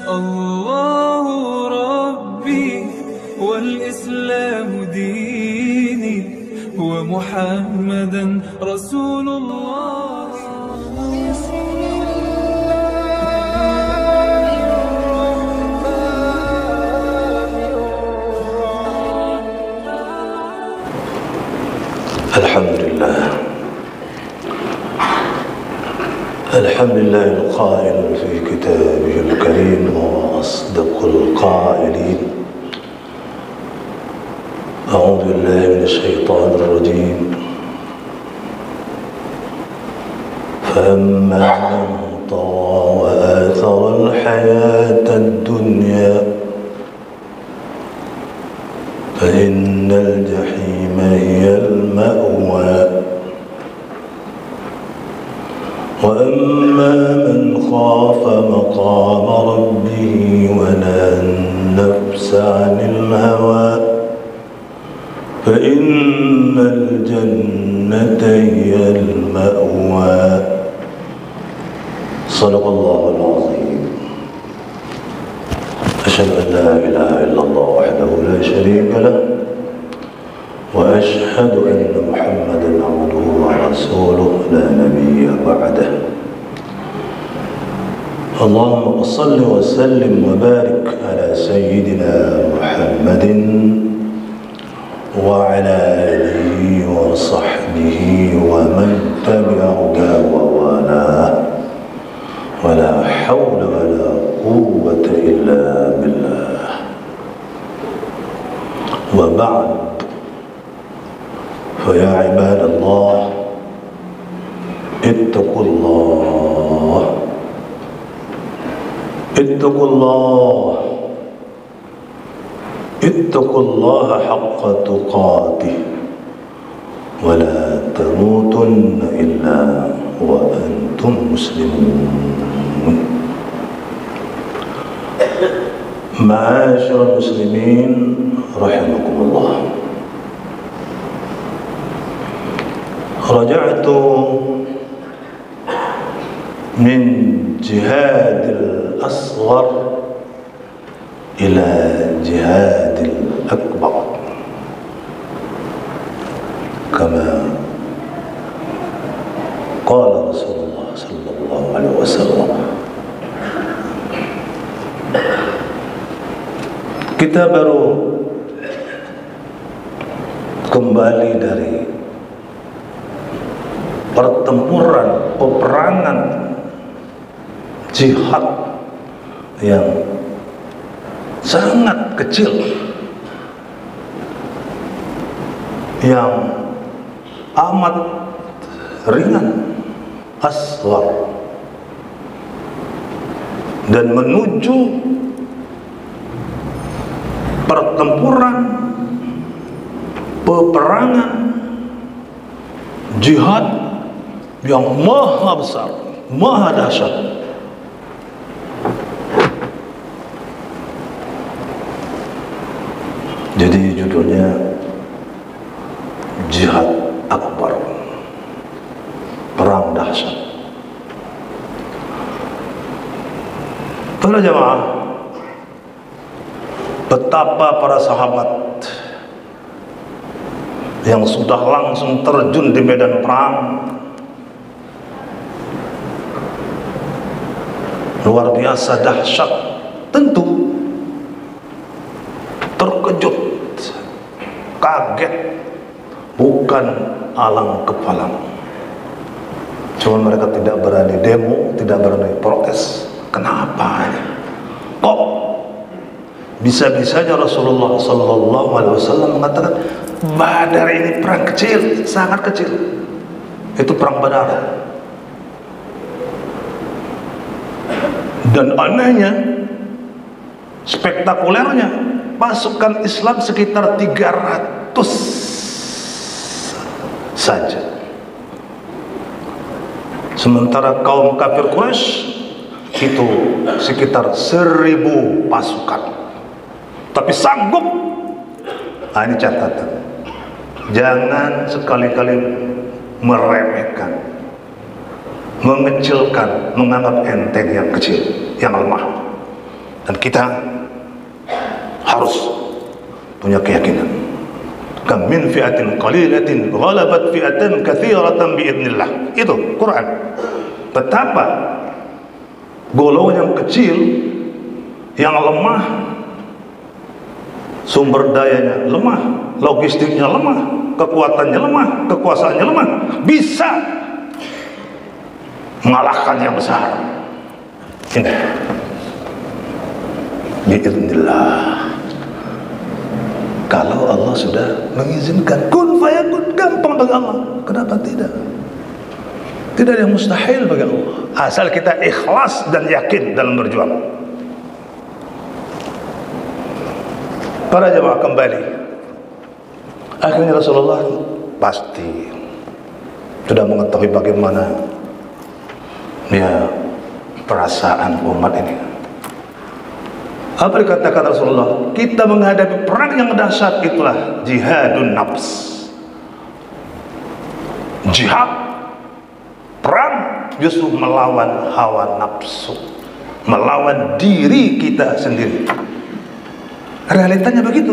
الله ربي والإسلام ديني ومحمدا رسول الله. الحمد لله القائل في كتابه الكريم وأصدق القائلين. أعوذ بالله من الشيطان الرجيم. فأما من طغى وآثر الحياة الدنيا فإن الجحيم هي المأوى. وأما من خاف مقام ربه ونهى النفس عن الهوى فإن الجنة هي المأوى. صدق الله العظيم. أشهد أن لا إله إلا الله وحده لا شريك له وأشهد أن محمدًا عبده ورسوله لا نبي بعده. اللهم صل وسلم وبارك على سيدنا محمد وعلى آله وصحبه ومن تبع هداه ووالاه ولا حول ولا قوة إلا بالله. وبعد، فيا عباد الله اتقوا الله اتقوا الله اتقوا الله حق تقاته ولا تموتن إلا وأنتم مسلمون. معاشر المسلمين رحمكم الله، رجعت من جهاد الأصغر إلى جهاد الأكبر كما قال رسول الله صلى الله عليه وسلم. Kita baru kembali dari pertempuran, peperangan, jihad yang sangat kecil, yang amat ringan, asghar, dan menuju pertempuran, peperangan, jihad yang maha besar, maha dahsyat. Jadi judulnya Jihad Akbar, perang dahsyat. Para jamaah, betapa para sahabat yang sudah langsung terjun di medan perang luar biasa dahsyat, tentu terkejut, kaget, bukan alang kepalang. Cuma mereka tidak berani demo, tidak berani protes. Kenapa ini? Kok bisa-bisanya Rasulullah Sallallahu Alaihi Wasallam mengatakan Badar ini perang kecil, sangat kecil. Itu perang Badar. Dan anehnya, spektakulernya, pasukan Islam sekitar 300 saja. Sementara kaum kafir Quraisy itu sekitar 1000 pasukan. Tapi sanggup. Nah, ini catatan. Jangan sekali-kali meremehkan, mengecilkan, menganggap enteng yang kecil, yang lemah. Dan kita harus punya keyakinan. Kam min fi'atin qalilatin ghalabat fi'atan katsiratan biidznillah. Itu Quran. Betapa golongan yang kecil, yang lemah, sumber dayanya lemah, logistiknya lemah, kekuatannya lemah, kekuasaannya lemah, bisa mengalahkan yang besar. Ini biidznillah. Kalau Allah sudah mengizinkan, kun fayakun, gampang bagi Allah. Kenapa tidak? Tidak ada yang mustahil bagi Allah, asal kita ikhlas dan yakin dalam berjuang. Para jemaah kembali, akhirnya Rasulullah pasti sudah mengetahui bagaimana ya perasaan umat ini. Apa dikatakan Rasulullah? Kita menghadapi perang yang dahsyat, itulah jihadun nafs. Jihad, perang justru melawan hawa nafsu, melawan diri kita sendiri. Realitanya begitu.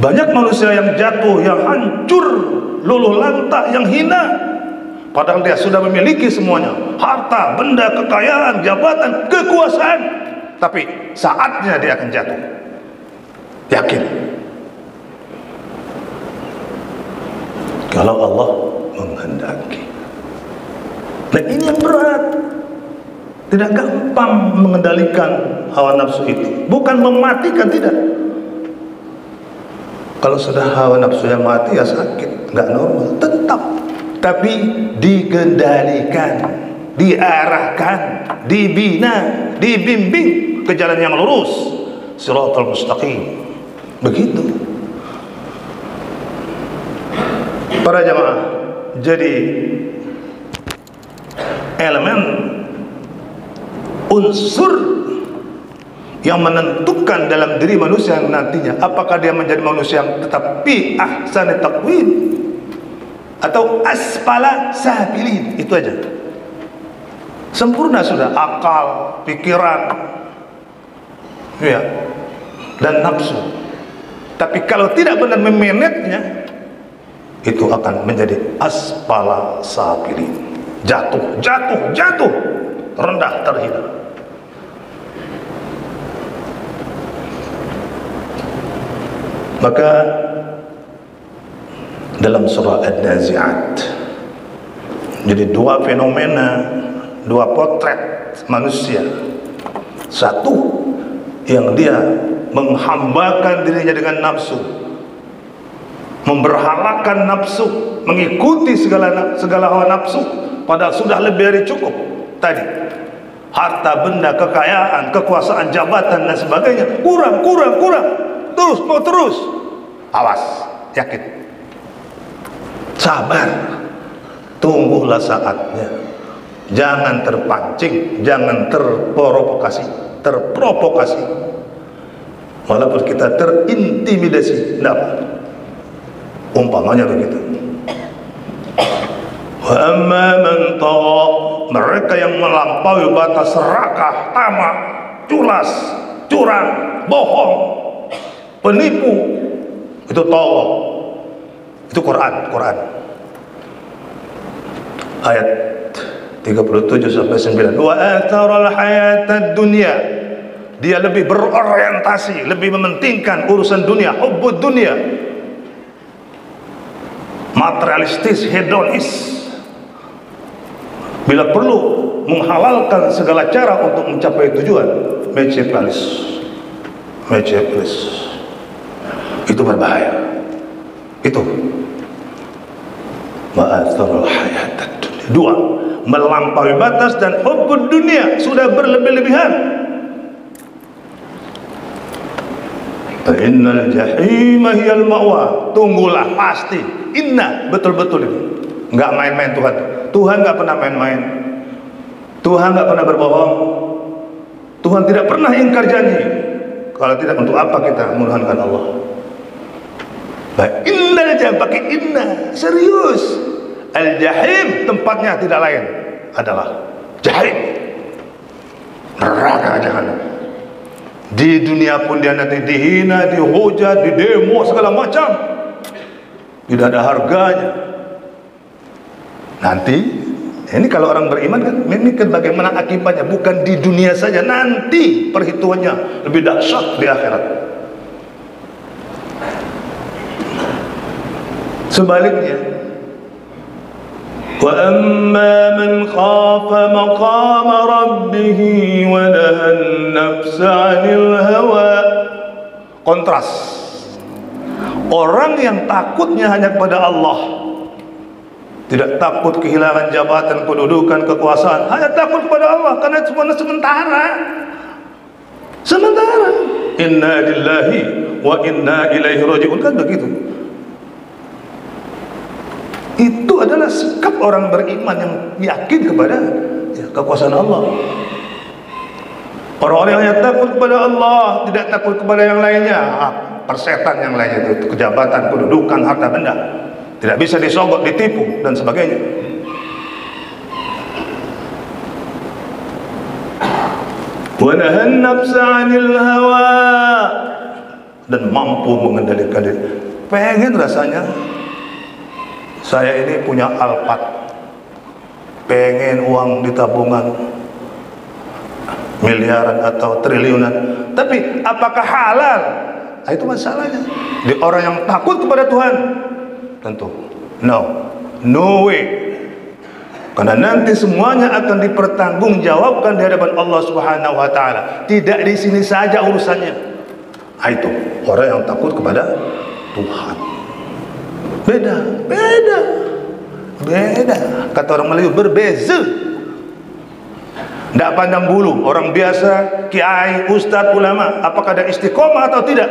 Banyak manusia yang jatuh, yang hancur, luluh lantak, yang hina, padahal dia sudah memiliki semuanya, harta, benda, kekayaan, jabatan, kekuasaan, tapi saatnya dia akan jatuh. Yakin kalau Allah menghendaki. Dan ini yang berat. Tidak gampang mengendalikan hawa nafsu itu. Bukan mematikan, tidak. Kalau sudah hawa nafsunya mati ya sakit, nggak normal, tetap. Tapi dikendalikan, diarahkan, dibina, dibimbing ke jalan yang lurus, shiratal mustaqim. Begitu. Para jamaah, jadi elemen unsur yang menentukan dalam diri manusia nantinya, apakah dia menjadi manusia yang tetap fi ahsani taqwim atau asfala sabilin. Itu aja. Sempurna sudah akal, pikiran, ya, dan nafsu. Tapi kalau tidak benar memanagenya, itu akan menjadi asfala sabilin. Jatuh, jatuh, jatuh, rendah, terhina. Maka dalam surah An-Nazi'at, jadi dua fenomena, dua potret manusia. Satu yang dia menghambakan dirinya dengan nafsu, memberhalakan nafsu, mengikuti segala hawa nafsu, padahal sudah lebih dari cukup tadi. Harta, benda, kekayaan, kekuasaan, jabatan dan sebagainya, kurang, terus, mau terus. Awas, yakin, sabar, tunggulah saatnya. Jangan terpancing, jangan terprovokasi, walaupun kita terintimidasi. Nah, umpamanya begitu. Wa amma man tagha, mereka yang melampaui batas serakah, tamak, culas, curang, bohong, penipu, itu tagha. Itu Quran ayat 37 sampai 9. Wa atharal hayatad dunya, dia lebih berorientasi, lebih mementingkan urusan dunia, hubbud dunia, materialistis, hedonis. Bila perlu menghalalkan segala cara untuk mencapai tujuan, materialis. Itu berbahaya. Itu ma'atharul hayatad dunia. Dua, melampaui batas dan hubbud dunia, sudah berlebih-lebihan. Innal jahima hiyal ma'wa, tunggulah pasti. Inna, betul-betul ini. Enggak main-main Tuhan. Tuhan enggak pernah main-main. Tuhan enggak pernah berbohong. Tuhan tidak pernah ingkar janji. Kalau tidak, untuk apa kita menuhankan Allah? Baik, innal jahim, pakai inna, serius. Al-jahim tempatnya tidak lain adalah jahim. neraka jahanam. Di dunia pun dia nanti dihina, dihujat, didemo segala macam, tidak ada harganya. Nanti ini kalau orang beriman kan memikir bagaimana akibatnya, bukan di dunia saja, nanti perhitungannya lebih dahsyat di akhirat. Sebaliknya, wa amma man khafa maqama rabbih wa nahan nafsa 'anil hawa. Kontras. Orang yang takutnya hanya kepada Allah, tidak takut kehilangan jabatan, kedudukan, kekuasaan, hanya takut kepada Allah, karena semuanya sementara. Sementara. Inna lillahi wa inna ilaihi raji'un, kan begitu. Itu adalah sikap orang beriman yang yakin kepada kekuasaan Allah. Orang-orang yang takut kepada Allah, tidak takut kepada yang lainnya, persetan yang lainnya, itu kejabatan, kedudukan, harta benda, tidak bisa disogok, ditipu dan sebagainya. Wa nahan nafsa 'anil hawa, dan mampu mengendalikan diri. Pengen rasanya saya ini punya Alphard, pengen uang di tabungan miliaran atau triliunan, tapi apakah halal? Nah, itu masalahnya. Di orang yang takut kepada Tuhan, tentu no way, karena nanti semuanya akan dipertanggungjawabkan di hadapan Allah Subhanahu wa taala. Tidak di sini saja urusannya. Nah, itu orang yang takut kepada Tuhan. Beda. Kata orang Melayu, berbeza. Tidak pandang bulu, orang biasa, kiai, ustadz, ulama, apakah ada istiqomah atau tidak.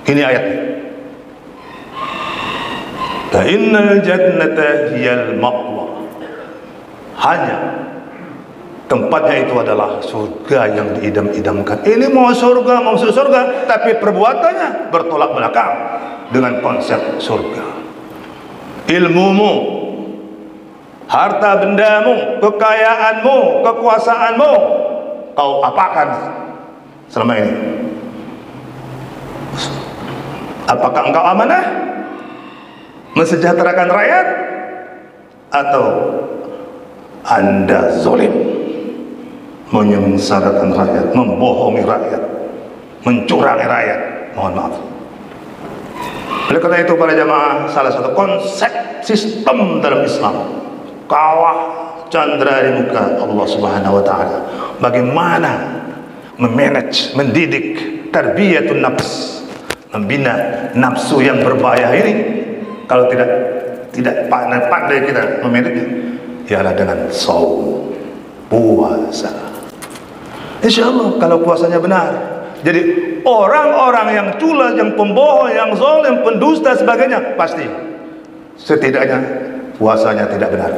Ini ayatnya. Fa innal jannata hiyal ma'wa. Hanya tempatnya itu adalah surga yang diidam-idamkan. Ini mau surga, mau masuk surga, tapi perbuatannya bertolak belakang dengan konsep surga. Ilmumu, harta bendamu, kekayaanmu, kekuasaanmu, kau apakan selama ini? Apakah engkau amanah mensejahterakan rakyat, atau Anda zalim, menyengsarakan rakyat, membohongi rakyat, mencurangi rakyat? Mohon maaf. Oleh karena itu para jamaah, salah satu konsep sistem dalam Islam, kawah candra di muka Allah Subhanahu wa taala, bagaimana memanage, mendidik tarbiyatun nafs, membina nafsu yang berbahaya ini. Kalau tidak pandai kita memanage, ialah dengan saum, puasa. Insya Allah kalau puasanya benar. Jadi orang-orang yang culas, yang pembohong, yang zalim, pendusta, sebagainya, pasti setidaknya puasanya tidak benar.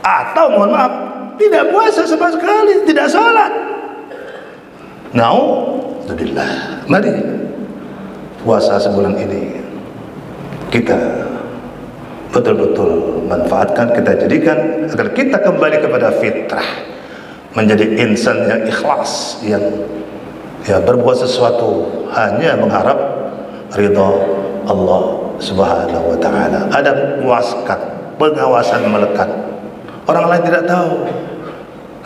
Atau mohon maaf, tidak puasa sama sekali, tidak sholat. Na'udzubillah. Mari puasa sebulan ini kita betul-betul manfaatkan, kita jadikan agar kita kembali kepada fitrah, menjadi insan yang ikhlas, yang berbuat sesuatu hanya mengharap ridha Allah Subhanahu wa taala. Ada pengawasan melekat. Orang lain tidak tahu.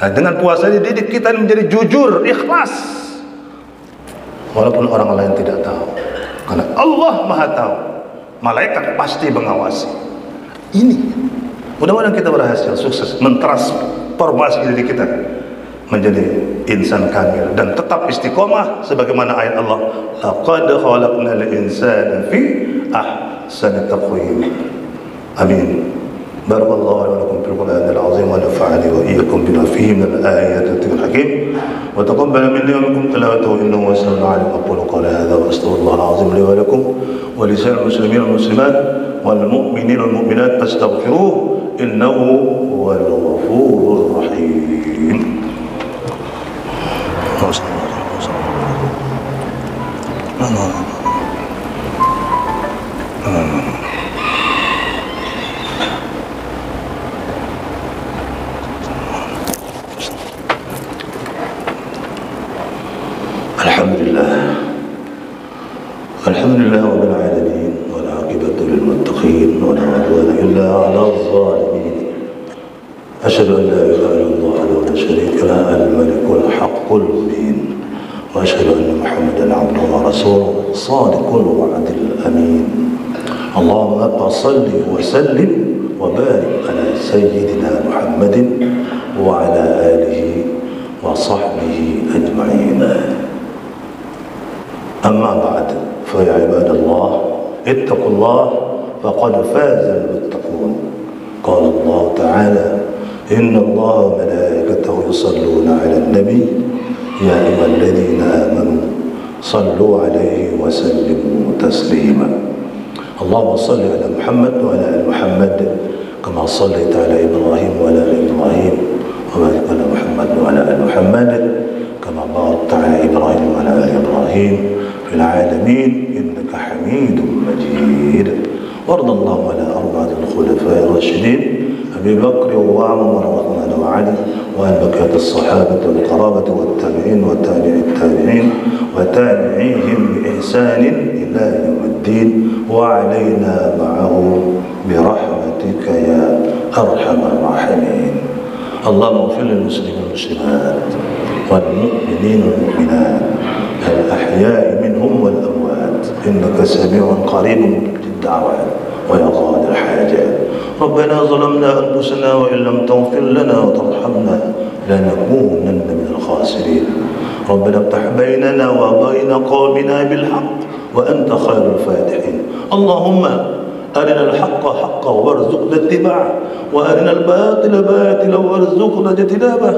Nah, dengan puasa ini didik kita menjadi jujur, ikhlas, walaupun orang lain tidak tahu, karena Allah Maha tahu. Malaikat pasti mengawasi. Ini mudah-mudahan kita berhasil sukses mentransformasi diri kita menjadi insan kamil dan tetap istiqomah sebagaimana ayat Allah, laqad khalaqnal insana fi ahsani taqwim. Amin. Barakallahu wa lakum fil Qur'anil azim wa nafa'ani wa iyyakum bima fihi min al-ayati wal hakim wa taqabbal minni wa minkum tilawatahu innahu huwas-sami'ul 'alim. Aqulu qawli hadha wa astaghfirullahal azim li wa lakum wa li sa'iril muslimin wal muslimat wal mu'minin wal mu'minat fastaghfiruhu innahu huwal ghafurur rahim. الحمد لله رب العالمين، والعاقبة للمتقين، ولا عدوان إلا على الظالمين. أشهد أن لا إله إلا الله وحده لا شريك له الملك الحق المبين، وأشهد أن محمدا عبده ورسوله صادق الوعد الأمين. اللهم صل وسلم وبارك على سيدنا محمد وعلى آله وصحبه أجمعين. أما بعد، فيا عباد الله اتقوا الله فقد فاز المتقون. قال الله تعالى: إن الله وملائكته يصلون على النبي يا أيها الذين آمنوا صلوا عليه وسلموا تسليما. اللهم صل على محمد وعلى آل محمد كما صليت على إبراهيم وعلى آل إبراهيم، وبارك على محمد وعلى آل محمد كما باركت على إبراهيم وعلى آل إبراهيم في العالمين إنك حميد مجيد. وارض اللهم على أربعة الخلفاء الراشدين أبي بكر وعمر وعثمان وعلي، وعن بقية الصحابة والقرابة والتابعين وتابعي التابعين وتابعيهم بإحسان إلى يوم الدين، وعلينا معهم برحمتك يا أرحم الراحمين. اللهم اغفر للمسلمين والمسلمات والمؤمنين والمؤمنات الأحياء منهم والأموات، إنك سميع قريب مجيب الدعوات ويا قاضي الحاجات. ربنا ظلمنا أنفسنا وإن لم تغفر لنا وترحمنا لنكونن من الخاسرين. ربنا افتح بيننا وبين قومنا بالحق وأنت خير الفاتحين. اللهم أرنا الحق حقا وارزقنا اتباعه، وأرنا الباطل باطلا وارزقنا اجتنابه.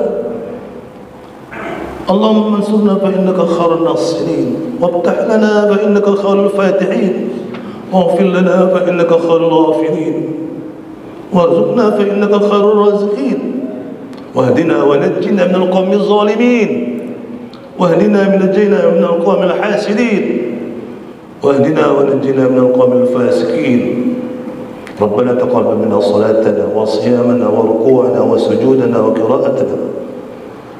اللهم انصرنا فإنك خير الناصرين، وافتح لنا فإنك خير الفاتحين، واغفر لنا فإنك خير الغافرين، وارزقنا فإنك خير الرازقين، واهدنا ونجنا من القوم الظالمين، واهدنا ونجنا من القوم الحاسدين، واهدنا ونجنا من القوم الفاسقين. ربنا تقبل منا صلاتنا وصيامنا وركوعنا وسجودنا وقراءتنا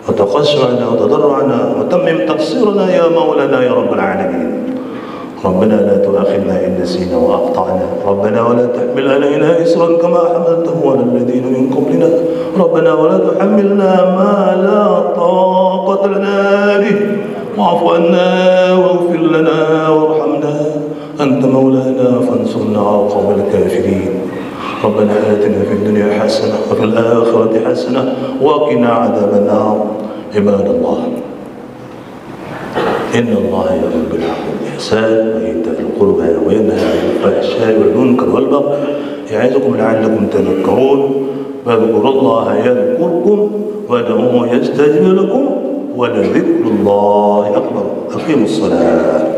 وتخشعنا وتضرعنا، وتمم تقصيرنا يا مولانا يا رب العالمين. ربنا لا تؤاخذنا إن نسينا وأخطأنا، ربنا ولا تحمل علينا إصرا كما حملته على الذين من قبلنا، ربنا ولا تحملنا ما لا طاقة لنا به، واعف عنا واغفر لنا وارحمنا، أنت مولانا فانصرنا على القوم الكافرين. ربنا آتنا في الدنيا حسنة وفي الآخرة حسنة وقنا عذاب النار. عباد الله، إن الله يأمر بالعدل والإحسان وإيتاء القربى وينهى عن الفحشاء والمنكر والبغي يعظكم لعلكم تذكرون. فاذكروا الله يذكركم وادعوه يستجب لكم ولذكر الله أكبر. أقيموا الصلاة.